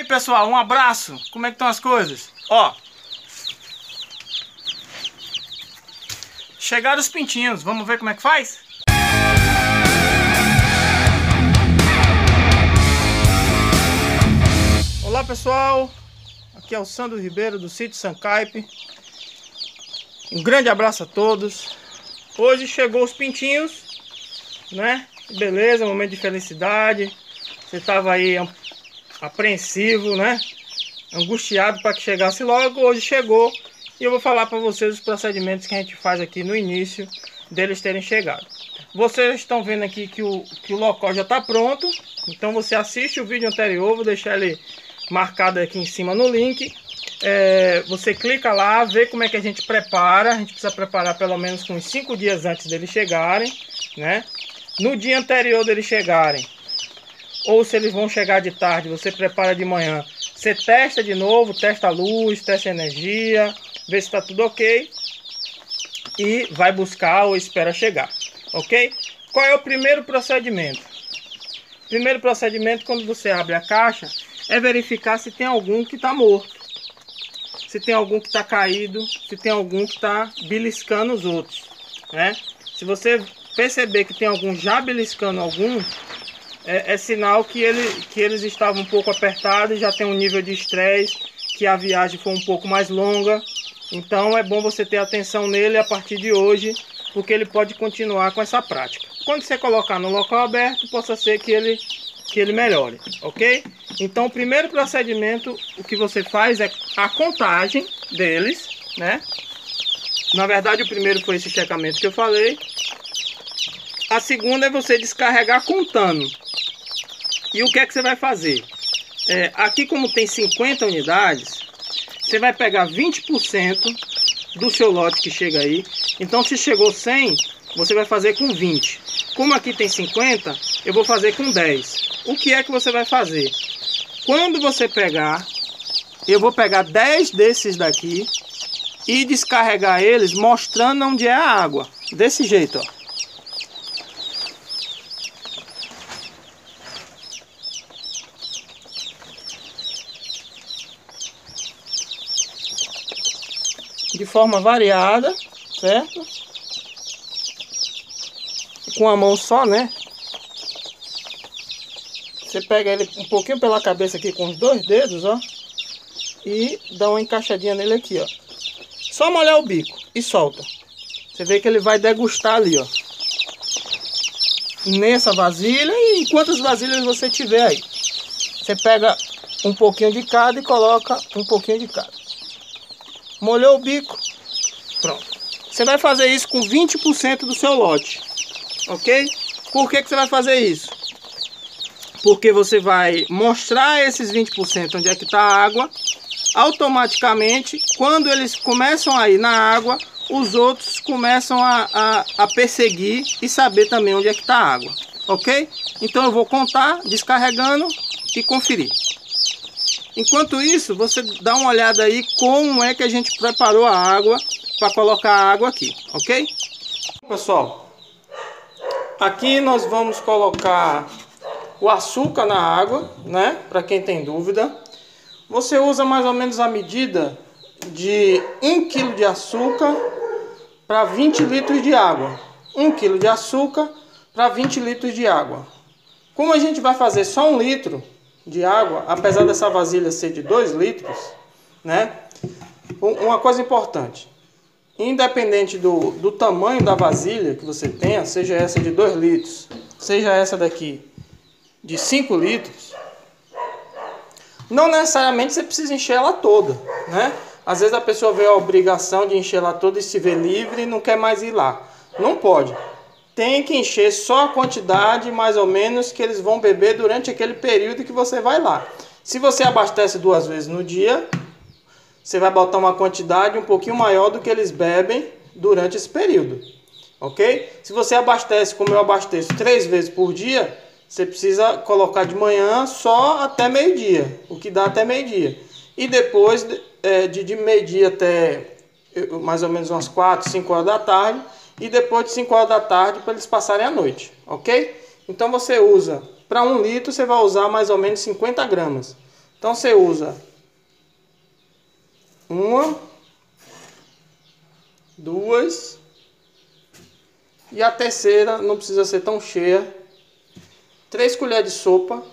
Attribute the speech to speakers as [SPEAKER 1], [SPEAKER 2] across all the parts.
[SPEAKER 1] Pessoal, um abraço. Como é que estão as coisas? Ó, chegaram os pintinhos. Vamos ver como é que faz? Olá pessoal, aqui é o Sandro Ribeiro do sítio Sancaipe. Um grande abraço a todos. Hoje chegou os pintinhos, né? Beleza, momento de felicidade. Você estava aí apreensivo, né? Angustiado para que chegasse logo. Hoje chegou e eu vou falar para vocês os procedimentos que a gente faz aqui no início deles terem chegado. Vocês estão vendo aqui que o local já está pronto. Então você assiste o vídeo anterior, vou deixar ele marcado aqui em cima no link. Você clica lá, vê como é que a gente prepara. A gente precisa preparar pelo menos com uns 5 dias antes deles chegarem, né? No dia anterior deles chegarem, ou se eles vão chegar de tarde, você prepara de manhã. Você testa de novo, testa a luz, testa a energia, vê se está tudo ok. E vai buscar ou espera chegar, ok? Qual é o primeiro procedimento? O primeiro procedimento, quando você abre a caixa, é verificar se tem algum que está morto. Se tem algum que está caído, se tem algum que está beliscando os outros, né? Se você perceber que tem algum já beliscando algum, é sinal que eles estavam um pouco apertados e já tem um nível de estresse, que a viagem foi um pouco mais longa. Então é bom você ter atenção nele a partir de hoje, porque ele pode continuar com essa prática. Quando você colocar no local aberto, possa ser que ele melhore, ok? Então o primeiro procedimento, o que você faz é a contagem deles, né? Na verdade o primeiro foi esse checamento que eu falei. A segunda é você descarregar contando. E o que é que você vai fazer? Aqui como tem 50 unidades, você vai pegar 20% do seu lote que chega aí. Então se chegou 100, você vai fazer com 20. Como aqui tem 50, eu vou fazer com 10. O que é que você vai fazer? Quando você pegar, eu vou pegar 10 desses daqui e descarregar eles mostrando onde é a água. Desse jeito, ó. De forma variada, certo? Com a mão só, né? Você pega ele um pouquinho pela cabeça aqui com os 2 dedos, ó. E dá uma encaixadinha nele aqui, ó. Só molhar o bico e solta. Você vê que ele vai degustar ali, ó. Nessa vasilha e em quantas vasilhas você tiver aí. Você pega um pouquinho de cada e coloca um pouquinho de cada. Molhou o bico, pronto. Você vai fazer isso com 20% do seu lote, ok? Por que você vai fazer isso? Porque você vai mostrar esses 20% onde é que está a água. Automaticamente, quando eles começam a ir na água, os outros começam a perseguir e saber também onde é que está a água, ok? Então eu vou contar, descarregando e conferir. Enquanto isso, você dá uma olhada aí como é que a gente preparou a água para colocar a água aqui, ok? Pessoal, aqui nós vamos colocar o açúcar na água, né? Para quem tem dúvida. Você usa mais ou menos a medida de 1 kg de açúcar para 20 litros de água. 1 kg de açúcar para 20 litros de água. Como a gente vai fazer só 1 litro de água, apesar dessa vasilha ser de 2 litros, né? Uma coisa importante, independente do tamanho da vasilha que você tenha, seja essa de 2 litros, seja essa daqui de 5 litros, não necessariamente você precisa encher ela toda, né? Às vezes a pessoa vê a obrigação de encher ela toda e se vê livre e não quer mais ir lá. Não pode. Tem que encher só a quantidade mais ou menos que eles vão beber durante aquele período que você vai lá. Se você abastece 2 vezes no dia, você vai botar uma quantidade um pouquinho maior do que eles bebem durante esse período, ok? Se você abastece, como eu abasteço 3 vezes por dia, você precisa colocar de manhã só até meio-dia, o que dá até meio-dia. E depois de meio-dia até mais ou menos umas 4, 5 horas da tarde, e depois de 5 horas da tarde para eles passarem a noite, ok? Então você usa, para 1 litro você vai usar mais ou menos 50 gramas. Então você usa uma, duas, e a terceira não precisa ser tão cheia. 3 colheres de sopa,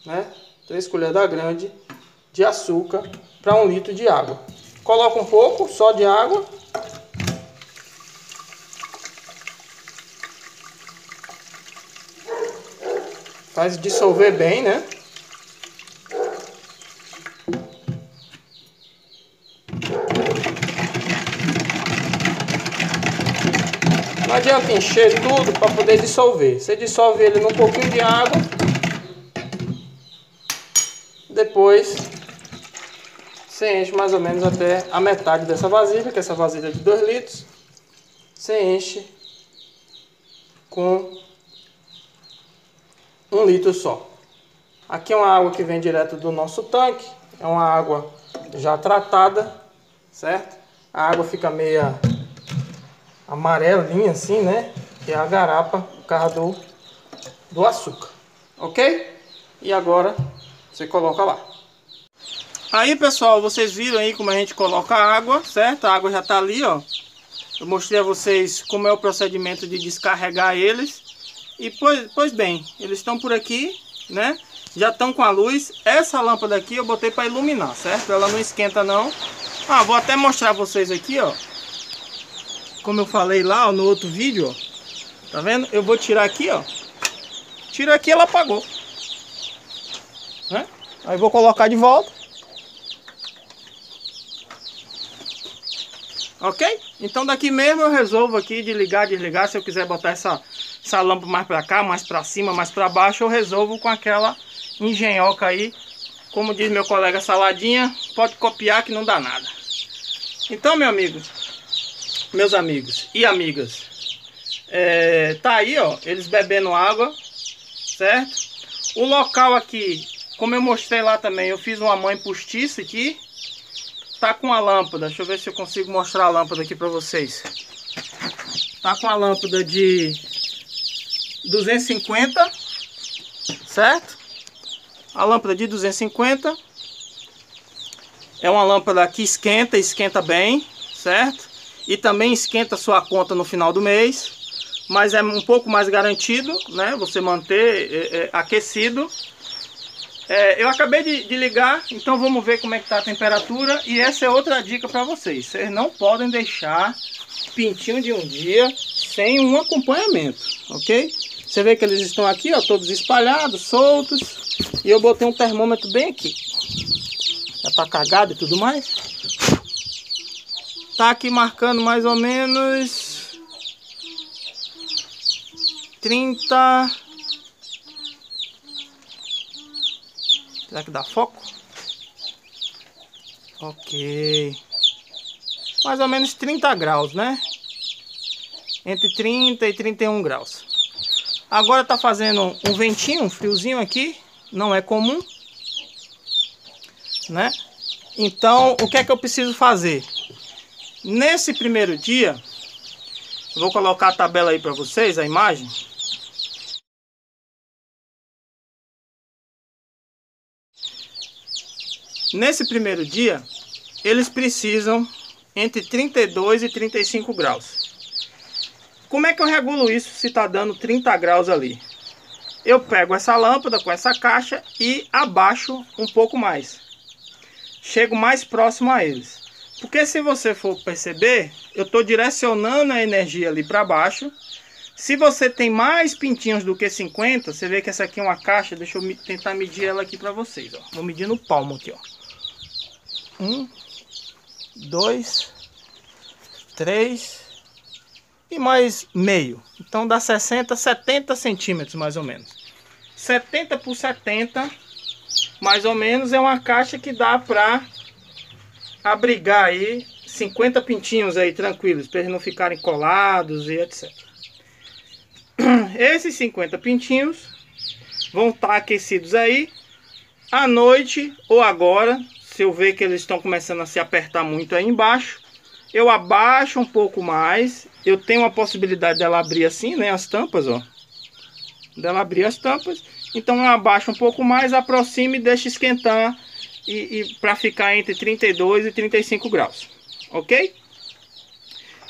[SPEAKER 1] né? 3 colheres da grande de açúcar para 1 litro de água. Coloca um pouco só de água. Faz dissolver bem, né? Não adianta encher tudo para poder dissolver. Você dissolve ele num pouquinho de água. Depois você enche mais ou menos até a metade dessa vasilha, que essa vasilha é de 2 litros. Você enche com 1 litro só. Aqui é uma água que vem direto do nosso tanque. É uma água já tratada, certo? A água fica meia amarelinha assim, né? Que é a garapa por causa do açúcar. Ok? E agora você coloca lá. Aí, pessoal, vocês viram aí como a gente coloca a água, certo? A água já tá ali, ó. Eu mostrei a vocês como é o procedimento de descarregar eles. E pois bem, eles estão por aqui, né? Já estão com a luz. Essa lâmpada aqui eu botei para iluminar, certo? Ela não esquenta não. Ah, vou até mostrar pra vocês aqui, ó. Como eu falei lá, ó, no outro vídeo, ó. Tá vendo? Eu vou tirar aqui, ó. Tiro aqui, ela apagou, né? Aí vou colocar de volta. Ok? Então daqui mesmo eu resolvo aqui de ligar, desligar. Se eu quiser botar essa lâmpada mais pra cá, mais pra cima, mais pra baixo, eu resolvo com aquela engenhoca aí. Como diz meu colega Saladinha, pode copiar que não dá nada. Então, meu amigo, meus amigos e amigas, tá aí, ó, eles bebendo água, certo? O local aqui, como eu mostrei lá também, eu fiz uma mãe postiça aqui. Tá com a lâmpada, deixa eu ver se eu consigo mostrar a lâmpada aqui pra vocês. Tá com a lâmpada de 250, certo? A lâmpada de 250 é uma lâmpada que esquenta bem, certo? E também esquenta a sua conta no final do mês, mas é um pouco mais garantido, né? Você manter aquecido. Eu acabei de ligar, então vamos ver como é que tá a temperatura. E essa é outra dica para vocês. Vocês não podem deixar pintinho de um dia sem um acompanhamento, ok? Você vê que eles estão aqui, ó, todos espalhados, soltos. E eu botei um termômetro bem aqui. Já tá cagado e tudo mais. Tá aqui marcando mais ou menos 30... Será que dá foco? Ok. Mais ou menos 30 graus, né? Entre 30 e 31 graus. Agora tá fazendo um ventinho, um friozinho aqui. Não é comum, né? Então, o que é que eu preciso fazer? Nesse primeiro dia, eu vou colocar a tabela aí para vocês, a imagem. Nesse primeiro dia, eles precisam entre 32 e 35 graus. Como é que eu regulo isso se está dando 30 graus ali? Eu pego essa lâmpada com essa caixa e abaixo um pouco mais. Chego mais próximo a eles. Porque se você for perceber, eu estou direcionando a energia ali para baixo. Se você tem mais pintinhos do que 50, você vê que essa aqui é uma caixa. Deixa eu tentar medir ela aqui para vocês. Ó. Vou medir no palmo aqui, ó. 1, 2, 3 e mais meio. Então dá 60, 70 centímetros mais ou menos. 70 por 70 mais ou menos é uma caixa que dá para abrigar aí 50 pintinhos aí tranquilos, para eles não ficarem colados e etc. Esses 50 pintinhos vão estar aquecidos aí à noite ou agora. Se eu ver que eles estão começando a se apertar muito aí embaixo, eu abaixo um pouco mais. Eu tenho a possibilidade dela abrir assim, né, as tampas, ó. Dela abrir as tampas Então abaixa um pouco mais, aproxima e deixa esquentar e para ficar entre 32 e 35 graus, ok?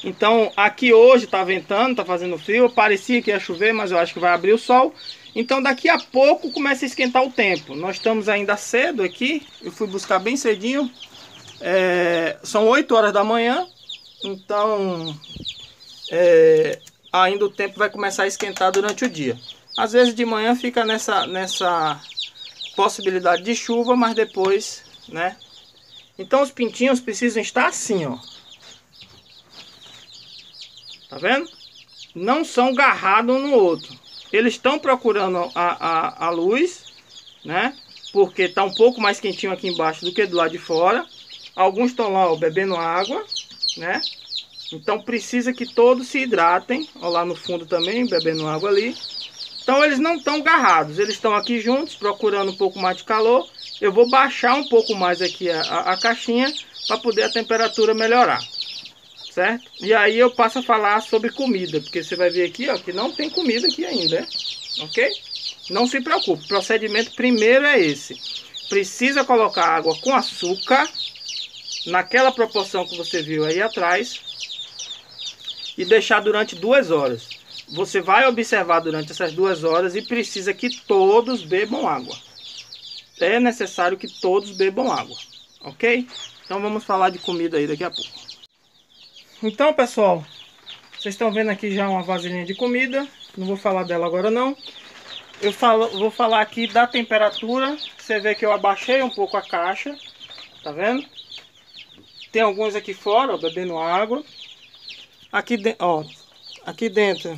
[SPEAKER 1] Então aqui hoje tá ventando, tá fazendo frio, parecia que ia chover, mas eu acho que vai abrir o sol. Então daqui a pouco começa a esquentar o tempo. Nós estamos ainda cedo aqui, eu fui buscar bem cedinho, são 8 horas da manhã, então ainda o tempo vai começar a esquentar durante o dia. Às vezes de manhã fica nessa possibilidade de chuva, mas depois, né? Então os pintinhos precisam estar assim, ó. Tá vendo? Não são garrados um no outro. Eles estão procurando a luz, né? Porque tá um pouco mais quentinho aqui embaixo do que do lado de fora. Alguns estão lá, ó, bebendo água, né? Então precisa que todos se hidratem. Ó, lá no fundo também, bebendo água ali. Então eles não estão garrados, eles estão aqui juntos, procurando um pouco mais de calor. Eu vou baixar um pouco mais aqui a caixinha para poder a temperatura melhorar, certo? E aí eu passo a falar sobre comida, porque você vai ver aqui, ó, que não tem comida aqui ainda, né? Ok? Não se preocupe, o procedimento primeiro é esse. Precisa colocar água com açúcar, naquela proporção que você viu aí atrás, e deixar durante 2 horas. Você vai observar durante essas 2 horas e precisa que todos bebam água. É necessário que todos bebam água, ok? Então vamos falar de comida aí daqui a pouco. Então, pessoal, vocês estão vendo aqui já uma vasilhinha de comida. Não vou falar dela agora não. Vou falar aqui da temperatura. Você vê que eu abaixei um pouco a caixa, tá vendo? Tem alguns aqui fora, ó, bebendo água. Aqui dentro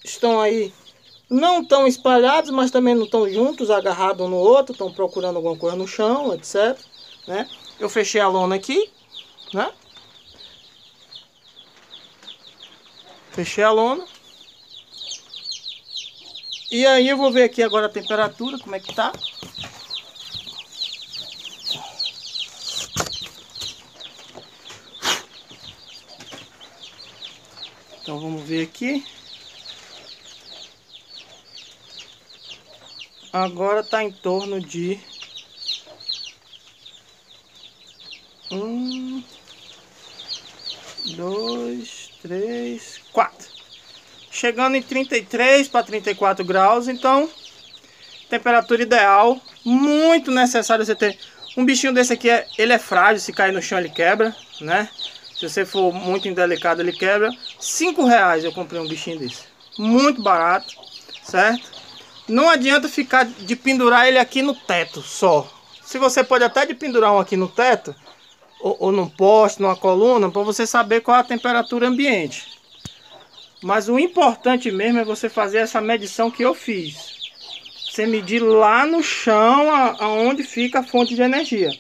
[SPEAKER 1] estão aí, não estão espalhados, mas também não estão juntos, agarrados um no outro, estão procurando alguma coisa no chão, etc, né? Eu fechei a lona aqui, né? Fechei a lona. E aí eu vou ver aqui agora a temperatura, como é que tá. Então vamos ver aqui. Agora tá em torno de 1, 2, 3, 4. Chegando em 33 para 34 graus, então temperatura ideal. Muito necessário você ter um bichinho desse aqui. Ele é frágil, se cair no chão ele quebra, né? Se você for muito indelicado ele quebra. R$5 eu comprei um bichinho desse. Muito barato, certo? Não adianta ficar de pendurar ele aqui no teto só. Se você pode até de pendurar um aqui no teto, ou num poste, numa coluna, para você saber qual é a temperatura ambiente. Mas o importante mesmo é você fazer essa medição que eu fiz. Você medir lá no chão, aonde fica a fonte de energia.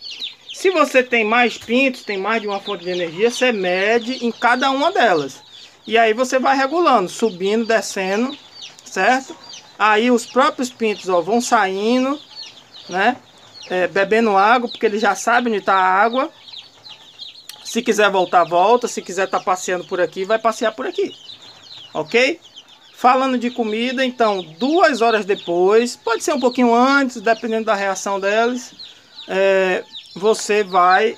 [SPEAKER 1] Se você tem mais pintos, tem mais de uma fonte de energia, você mede em cada uma delas. E aí você vai regulando, subindo, descendo, certo? Aí os próprios pintos, ó, vão saindo, né? Bebendo água, porque eles já sabem onde está a água. Se quiser voltar, volta. Se quiser estar passeando por aqui, vai passear por aqui. Ok? Falando de comida, então, 2 horas depois, pode ser um pouquinho antes, dependendo da reação deles, você vai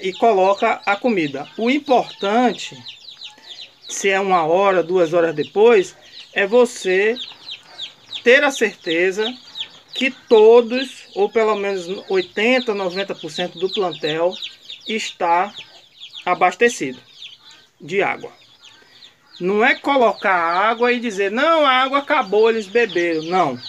[SPEAKER 1] e coloca a comida. O importante, se é 1 hora, 2 horas depois, é você ter a certeza que todos, ou pelo menos 80%, 90% do plantel está abastecido de água. Não é colocar água e dizer, não, a água acabou, eles beberam. Não,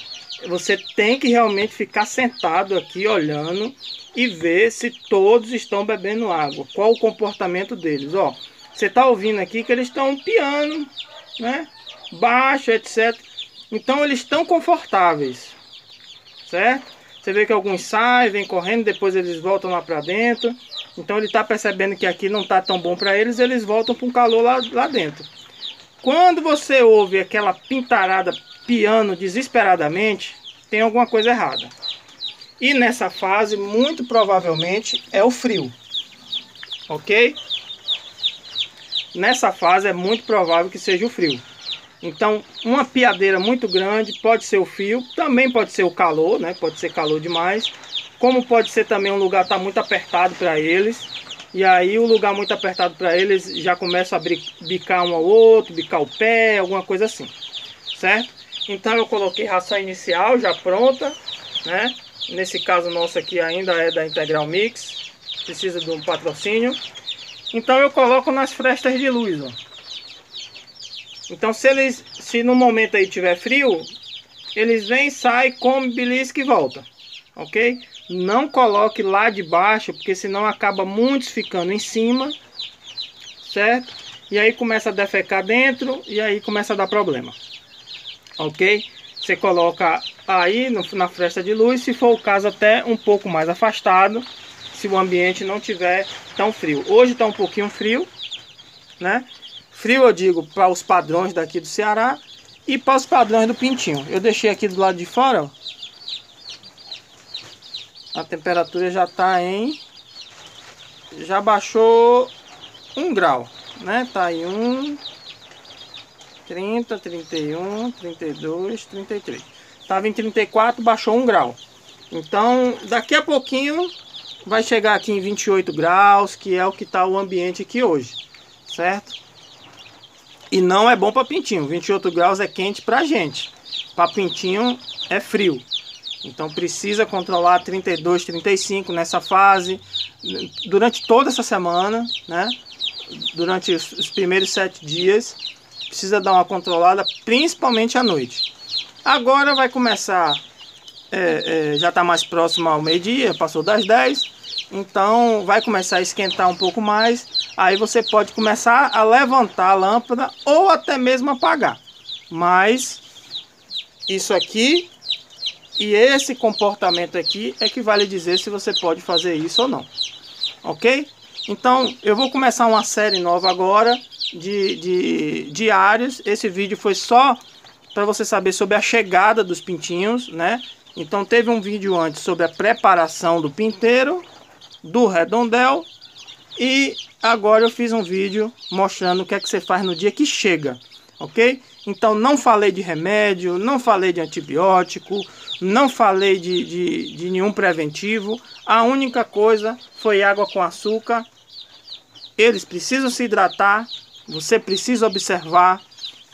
[SPEAKER 1] você tem que realmente ficar sentado aqui olhando e ver se todos estão bebendo água. Qual o comportamento deles? Ó, você está ouvindo aqui que eles estão piando, né? Baixo, etc. Então eles estão confortáveis, certo? Você vê que alguns saem, vêm correndo, depois eles voltam lá para dentro. Então ele está percebendo que aqui não está tão bom para eles, eles voltam para um calor lá dentro. Quando você ouve aquela pintarada piando desesperadamente, tem alguma coisa errada. E nessa fase, muito provavelmente, é o frio. Ok? Nessa fase é muito provável que seja o frio. Então, uma piadeira muito grande pode ser o frio, também pode ser o calor, né? Pode ser calor demais. Como pode ser também um lugar tá muito apertado para eles. E aí o lugar muito apertado para eles já começa a bicar um ao outro, bicar o pé, alguma coisa assim, certo? Então eu coloquei ração inicial já pronta, né? Nesse caso nosso aqui ainda é da Integral Mix, precisa de um patrocínio. Então eu coloco nas frestas de luz, ó. Então se no momento aí tiver frio, eles vêm, saem, comem, belisca e volta, ok? Não coloque lá de baixo, porque senão acaba muitos ficando em cima, certo? E aí começa a defecar dentro e aí começa a dar problema, ok? Você coloca aí na fresta de luz, se for o caso até um pouco mais afastado, se o ambiente não tiver tão frio. Hoje está um pouquinho frio, né? Frio eu digo para os padrões daqui do Ceará e para os padrões do pintinho. Eu deixei aqui do lado de fora, ó. A temperatura já está em... já baixou 1 grau, né? Tá aí 30, 31, 32, 33. Tava em 34, baixou 1 grau. Então, daqui a pouquinho vai chegar aqui em 28 graus, que é o que tá o ambiente aqui hoje, certo? E não é bom para pintinho. 28 graus é quente pra gente. Para pintinho é frio. Então precisa controlar 32, 35 nessa fase, durante toda essa semana, né? Durante os primeiros 7 dias, precisa dar uma controlada, principalmente à noite. Agora vai começar, já está mais próximo ao meio-dia, passou das 10, então vai começar a esquentar um pouco mais, aí você pode começar a levantar a lâmpada ou até mesmo apagar. Mas isso aqui... e esse comportamento aqui é que vai lhe dizer se você pode fazer isso ou não. Ok? Então, eu vou começar uma série nova agora de diários. Esse vídeo foi só para você saber sobre a chegada dos pintinhos, né? Então, teve um vídeo antes sobre a preparação do pinteiro, do redondel. E agora eu fiz um vídeo mostrando o que é que você faz no dia que chega. Ok? Então não falei de remédio, não falei de antibiótico, não falei de nenhum preventivo. A única coisa foi água com açúcar. Eles precisam se hidratar, você precisa observar,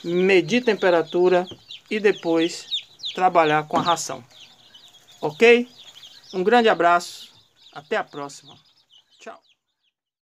[SPEAKER 1] medir temperatura e depois trabalhar com a ração. Ok? Um grande abraço, até a próxima.